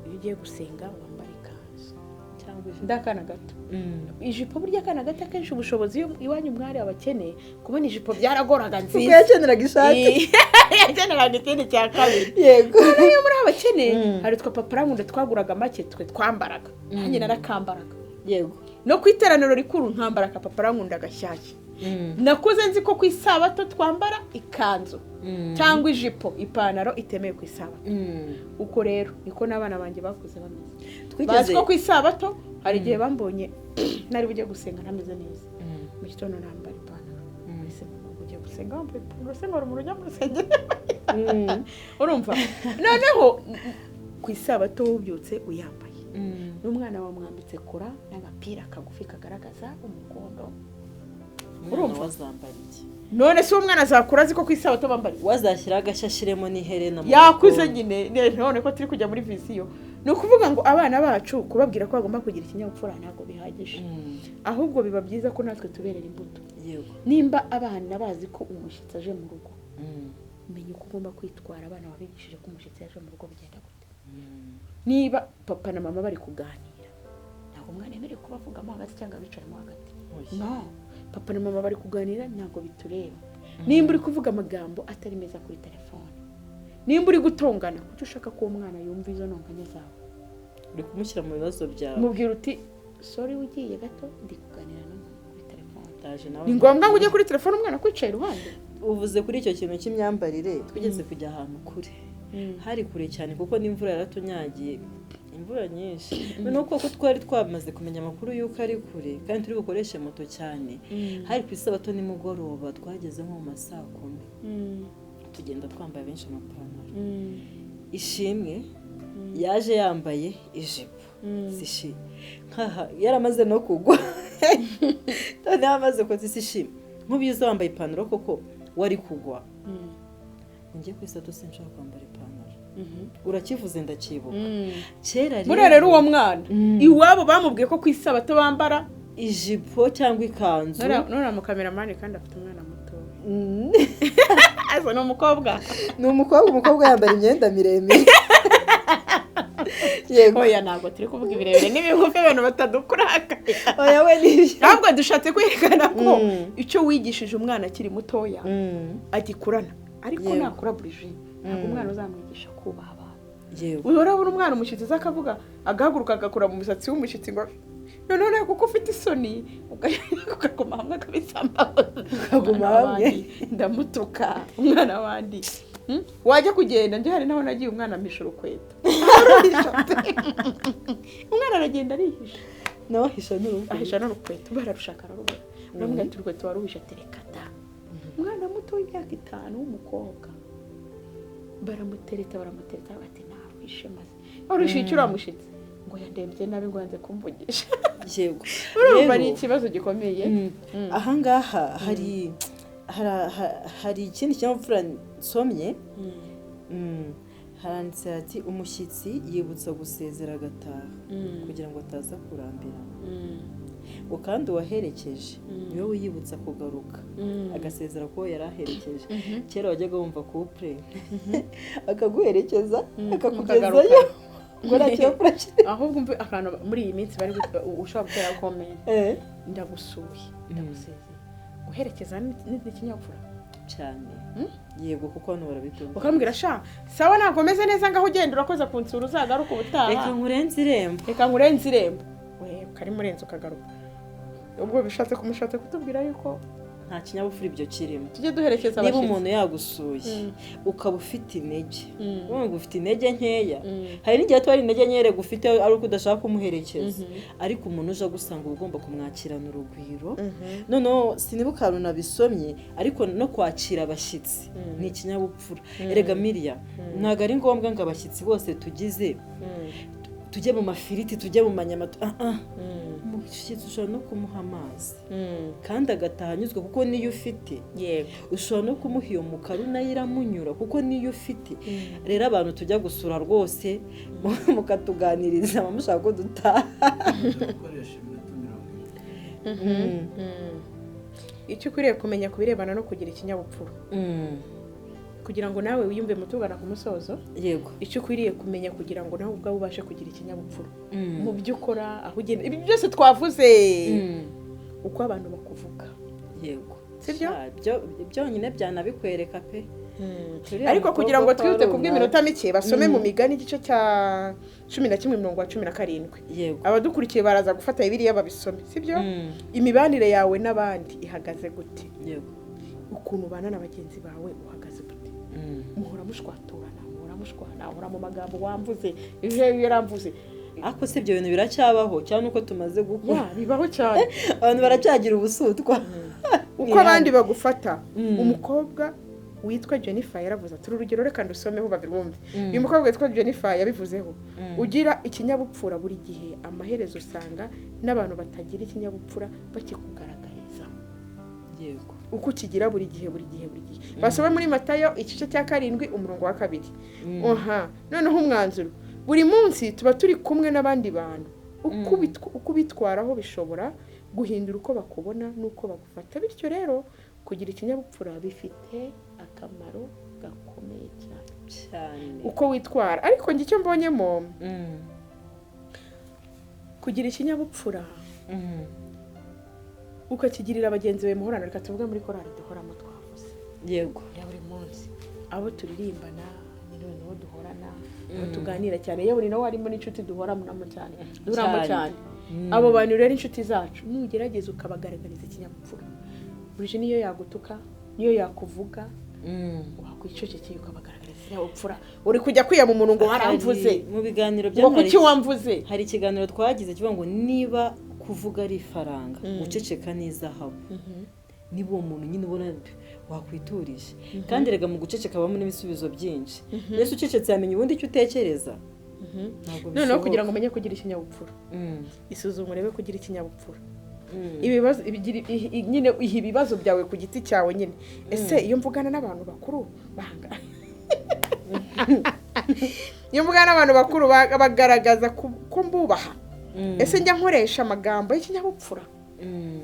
iyo ugiye gusenga wambara ikanzu cyangwa ndakana gato ijipo burya kana gato akenshi ubushobozi iwanyu mwari abakene kubona ijipo byaragoraga nziza kuko yakeneraga ishati yakeneraga ikindi cya kabiri. Yego niyo muri abakene hari twa paparangundo twaguraga make twe twambaraga nanjye narakambaraga. Yego no kwiteraniro rikuru nkambara ka paparangundo agashyashya nakuze nzi ko ku isabato twambara ikanzu cyangwa ijipo ipantaro itemewe ku isabato. Uko rero niko n'abana banjye bakuze bameze bazi ko ku isabato hari igihe bambonye nari bujye gusenga ntameze neza mu gitondo nambara ipantaro ese bujye gusenga wambaye ipantaro se ngora umuntu ujya mu rusengero urumva noneho ku isabato ubyutse uyambaye n'umwana wamwambitse kora n'agapira kagufi kagaragaza umukondo urumva wazambara iki none se umwana azakura azi ko ku isabato bambara wazashyira agashashiremo n'iherena yakuze nyine none ko turi kujya muri visiyo ni ukuvuga ngo abana bacu kubabwira ko bagomba kugira ikinyabupfura ntabwo bihagije ahubwo biba byiza ko natwe tuberera imbuto. Nimba abana bazi ko umushyitsi aje mu rugo menya uko ugomba kwitwara abana wabigishije ko umushyitsi yaje mu rugo bigenda gute. Niba papa na mama bari kuganira ntabwo umwana yemerewe kubavugamo hagati cyangwa bicaramo hagati no papa na mama bari kuganira ntabwo bitureba. Nimba uri kuvuga amagambo atari meza kuri telefone nimba uri gutongana kuko ushaka ko umwana yumva izo ntonganya zawe uri kumushyira mu bibazo byawe mubwira uti sorry ugiye gato ndi kuganira n'umuntu kuri telefone. Ni ngombwa ngo ujye kuri telefone umwana kwicaye iruhande. Uvuze kuri icyo kintu cy'imyambarire twigeze kujya ahantu kure hari kure cyane kuko n'imvura yaratunyagiye imvura nyinshi noneho kuko twari twamaze kumenya amakuru y'uko ari kure kandi turi bukoreshe moto cyane hari ku isabato nimugoroba twageze nko mu masaa 10 tugenda twambaye benshi amapantaro ishimwe yaje yambaye ijipo nkaha yaramaze no kugwa none yamaze ko zishimwe nk'ubiza wambaye ipantaro koko wari kugwa ngiye ku isato sinshaka kwambara ipantaro urakivuze ndakibuka kera rero uwo mwana iwabo bamubwiye ko ku isabato bambara ijipo cyangwa ikanzu none mukameramani kandi afite umwana muto asa ni umukobwa yambara imyenda miremire yego oya ntabwo turi kuvuga ibirebire n'ibigufi abantu batadukuraga oya we nibyo ntabwo dushatse kwerekana ko icyo wigishije umwana akiri mutoya agikurana ariko nakura Brigitte ntabwo umwana uzamwigisha kubaha abantu urabona umwana umushyitsi aza akavuga agahaguruka agakura mu musatsi w'umushyitsi ngo none kuko ufite isoni ukaguma hamwe ukaguma hamwe ndamutuka umwana wandi wajya kugenda njye hari naho nagiye umwana ampisha urukweto umwana aragenda arihisha nawe ahisha n'urukweto bararushaka ararubona uramubwira ati urukweto waruhisha tereka da umwana muto w'imyaka 5 w'umukobwa baramutereta bati ntabwishe maze waruhishe icyo uramushitse ngo yandembye nabi ngo yanze kumvugisha yego urumva ni ikibazo gikomeye ahangaha hari ikindi kinyabupfura nsomye haranditse ati umushyitsi yibutsa gusezera agataha kugira ngo ataza kurambira ngo kandi uwaherekeje niwe wiyibutsa kugaruka agasezera ko yari aherekeje kera wajyaga wumva couple akaguherekeza akakugezayo ngo ntakiyapfura ahubwo mve akantu muri iyi minsi bari ushobora gutera comment ndagusuye ndagusezera uherekeza n'ikinyabupfura cyane yego kuko hano barabitumva ukambwira sha sawa nakomeze neza ngaho ugenda urakoze kunsura uzagaruka ubutaha reka nkurenze irembo we kari murenze ukagaruka ubwo bishatse kutubwira yuko nta kinyabupfura ibyo kirimo tujye duherekeza abashyitsi niba umuntu yagusuye ukaba ufite intege wumva ufite intege nkeya hari n'igihe tuba ari intege nkeya gufite ari uko udashaka kumuherekeza ariko umuntu uje agusanga uba ugomba kumwakirana urugwiro noneho sinibuka ahantu nabisomye ariko no kwakira abashyitsi ni ikinyabupfura erega Miriya ntabwo ari ngombwa ngo abashyitsi bose tugize tujye mu mafiriti tujye mu manyama umushyitsi ushobora no kumuha amazi kandi agataha anyuzwe kuko niyo ufite ushobora no kumuha iyo mukaru nayo iramunyura kuko niyo ufite rero abantu tujya gusura rwose mukatuganiriza mushaka ko dutaha icyo ukwiriye kumenya ku birebana no kugira ikinyabupfura kugira ngo nawe wiyumve mutugana ku musozo yego icyo ukwiriye kumenya kugira ngo nawe ubwawe ubashe kugira ikinyabupfura mu byo ukora aho ugenda ibi byose twavuze uko abantu bakuvuga yego sibyo byonyine byanabikwereka pe ariko kugira ngo twite kubw'iminota mike basome mu migani igice cya 11:17 yego abadukurikiye baraza gufata Bibiliya babisome sibyo imibanire yawe n'abandi ihagaze gute yego ukuntu ubana na bagenzi bawe uhagaze gute muhora mushwaturana muhora mu magambo wamvuze ije yaramvuze ako si ibyo bintu biracyabaho cyane uko tumaze gukura bibaho cyane abantu baracyagira ubusutwa uko abandi bagufata umukobwa witwa Jennifer yaravuze ati urugero reka ndusomeho babirwumve uyu mukobwa witwa Jennifer yabivuzeho ugira ikinyabupfura buri gihe amaherezo usanga n'abantu batagira ikinyabupfura bakikugaragariza yego uko kigira buri gihe basoma muri Matayo igice cya 7 umurongo wa 2 noneho umwanzuro buri munsi tuba turi kumwe n'abandi bantu uko bitwaraho bishobora guhindura uko bakubona n'uko bagufata bityo rero kugira ikinyabupfura bifite akamaro gakomeye cyane uko witwara ariko njye icyo mbonyemo kugira ikinyabupfura ukakigirira bagenzi bawe muhorana reka tuvuge muri korali duhoramo twavuze yego ya buri munsi abo turirimbana noneho duhorana tuganira cyane yewe ni nawe harimo n'inshuti duhoramo cyane abo bantu rero inshuti zacu nugerageza ukabagaragariza ikinyabupfura buri niyo yagutuka niyo yakuvuga wakwicecekeye ukabagaragariza ikinyabupfura uri kujya kwiyama umuntu ngo waramvuze mu biganiro byo kuki wamvuze hari ikiganiro twagize kivuga ngo niba kuvuga ari ifaranga guceceka n'izahabu niba uwo muntu nyine ubona wakwiturije kandi rega mu guceceka habamo n'ibisubizo byinshi yesu ucecetse yamenye ubundi icyo utekereza noneho kugira ngo umenye kugira ikinyabupfura isuzuma urebe kugira ikinyabupfura ibibazo nyine iha ibibazo byawe ku giti cyawe nyine. Ese iyo mvugana n'abantu bakuru banga iyo mvugana n'abantu bakuru bagaragaza ko mbubaha. Ese njya nkoresha amagambo y'ikinyabupfura?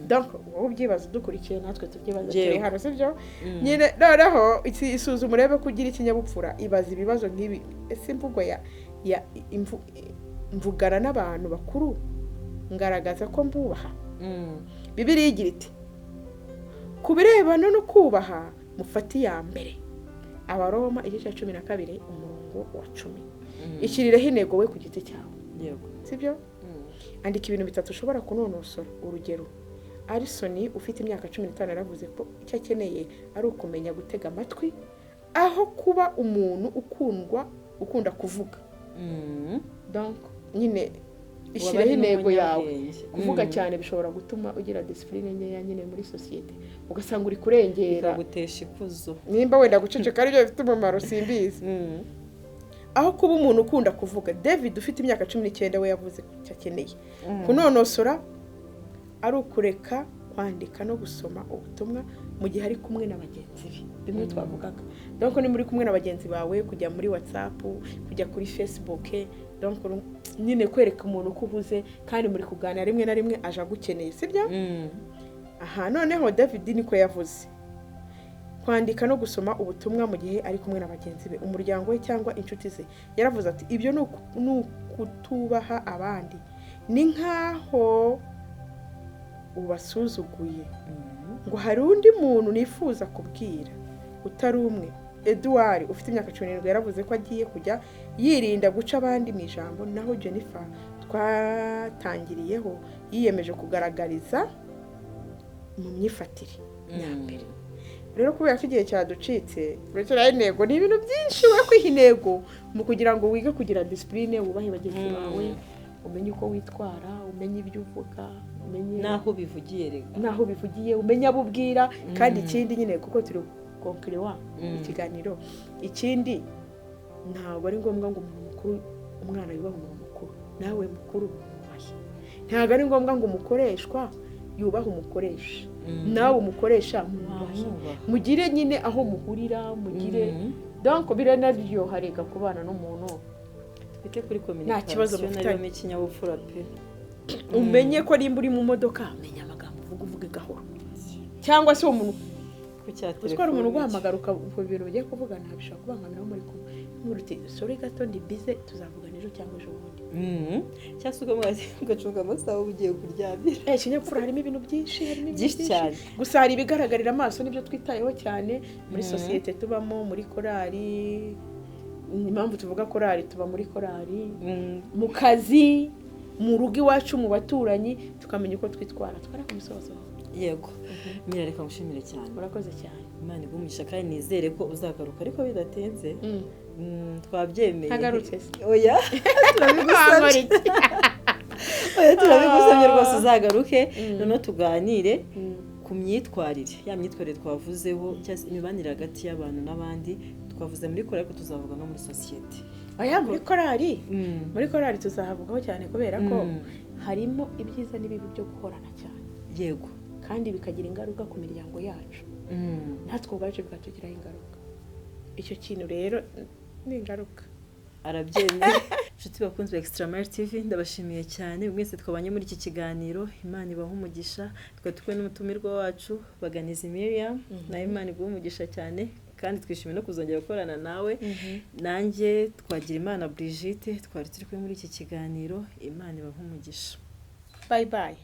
Donc wowe ubyibaza dukurikiye natwe tubyibaza turi hano sibyo. Nyine noneho isuzuma urebe kugira ikinyabupfura, ibaza ibibazo nk'ibi. Ese imvugo ya mvugana n'abantu bakuru ngaragaza ko mbubaha? Bibiliya igira iti ku birebana no kubaha mufati ya mbere. Abaroma igice 12 umurongo wa 10. Ikirireho intego we ku giti cyawe. Yego. Sibyo? Andika ibintu bitatu ushobora kunonosora. Urugero, Alison ufite imyaka 15 yaravuze ko icyo akeneye ari ukumenya gutega amatwi aho kuba umuntu ukunda kuvuga. Donc nyine ishyiraho intego yawe. Kuvuga cyane bishobora gutuma ugira discipline nkeya nyine muri societe, ugasanga uri kurengera gutesha ikuzo. Nimba wenda guceceka ari byo bifite umumaro simbizi. Aho kuba umuntu ukunda kuvuga. David ufite imyaka 19 we yavuze ko cyakeneye kunonosora ari ukureka kwandika no gusoma ubutumwa mu gihe ari kumwe na bagenzi be. Bimwe twavugaga. Donc ni muri kumwe na bagenzi bawe, kujya muri WhatsApp, kujya kuri Facebook, donc nyine kwereka umuntu ko uhuze kandi muri kuganira rimwe na rimwe aje agukeneye sibyo? Aha noneho David niko yavuze. Kwandika no gusoma ubutumwa mu gihe ari kumwe na bagenzi be, umuryango we cyangwa inshuti ze. Yaravuze ati ibyo ni ukutubaha abandi, ni nkaho ubasuzuguye. Ngo hari undi muntu nifuza kubwira utari umwe. Edouard ufite imyaka 17 yaravuze ko agiye kujya yirinda guca abandi mu ijambo. Naho Jennifer twatangiriyeho yiyemeje kugaragariza mu myifatire ya mbere. Rero kubera ko igihe cyaducitse uretse intego ni ibintu byinshi we kwiha intego mu kugira ngo wige kugira discipline, wubahe bagenzi bawe, umenye uko witwara, umenye ibyo uvuga, umenye naho bivugiye, umenye abo ubwira. Kandi ikindi nyine kuko turi conclure ikiganiro, ikindi ntabwo ari ngombwa ngo umuntu mukuru umwana yubahe umuntu mukuru. Nawe mukuru wubahe. Ntabwo ari ngombwa ngo umukoreshwa yubahe umukoresha. Nawe umukoresha mugire nyine aho muhurira, mugire donc biranaryo hareka kubana n'umuntu bite kuri communication. Nta kibazo mufitanye ikinyabupfura pe. Umenye ko nimba uri mu modoka menya amagambo uvuge gahoro, cyangwa se umuntu kucyatera umuntu guhamagara uko ibintu ugiye kuvuga ntabishaka kubangamira muri kumwe. Nkuruti sorry gato ndi busy, tuzavugana ejo cyangwa ejo bundi. Cyasuka mwazi ugacunga amasaha ugiye kuryamira. Ikinyabupfura harimo ibintu byinshi cyane. Gusa hari ibigaragarira amaso nibyo twitayeho cyane muri societe tubamo, muri korali. Impamvu tuvuga korali, tuba muri korali, mu kazi, mu rugo iwacu, mu baturanyi, tukamenya uko twitwara ku musozo. Yego. Mira reka mushimire cyane. Urakoze cyane. Imana igumugisha kandi nizere ko uzagaruka ariko bidatenze. Twabyemeye. Hagarutse. Oya. Turabigusabye. Oya turabigusabye rwose uzagaruke none tuganire ku myitwarire. Ya myitwarire twavuzeho cyangwa imibanire hagati y'abantu n'abandi. Twavuze muri korali ko tuzavuga no muri societe. Aya muri korali. Muri korali tuzahavugaho cyane kubera ko harimo ibyiza n'ibibi byo gukorana cyane. Yego. Kandi bikagira ingaruka ku miryango yacu. Natwe ubwacu bikatugiraho ingaruka. Icyo kintu rero ni ingaruka. Arabyemeye. Inshuti bakunze ba Extramare TV ndabashimiye cyane mwese twabanye muri iki kiganiro. Imana ibaha umugisha. Twatwe n'umutumirwa wacu Baganizi Miriam. Na Imana ibaha umugisha cyane kandi twishimiye no kuzongera gukorana nawe. Nanjye twagira Imana Brigitte twari turi muri iki kiganiro. Imana ibaha umugisha. Bye bye.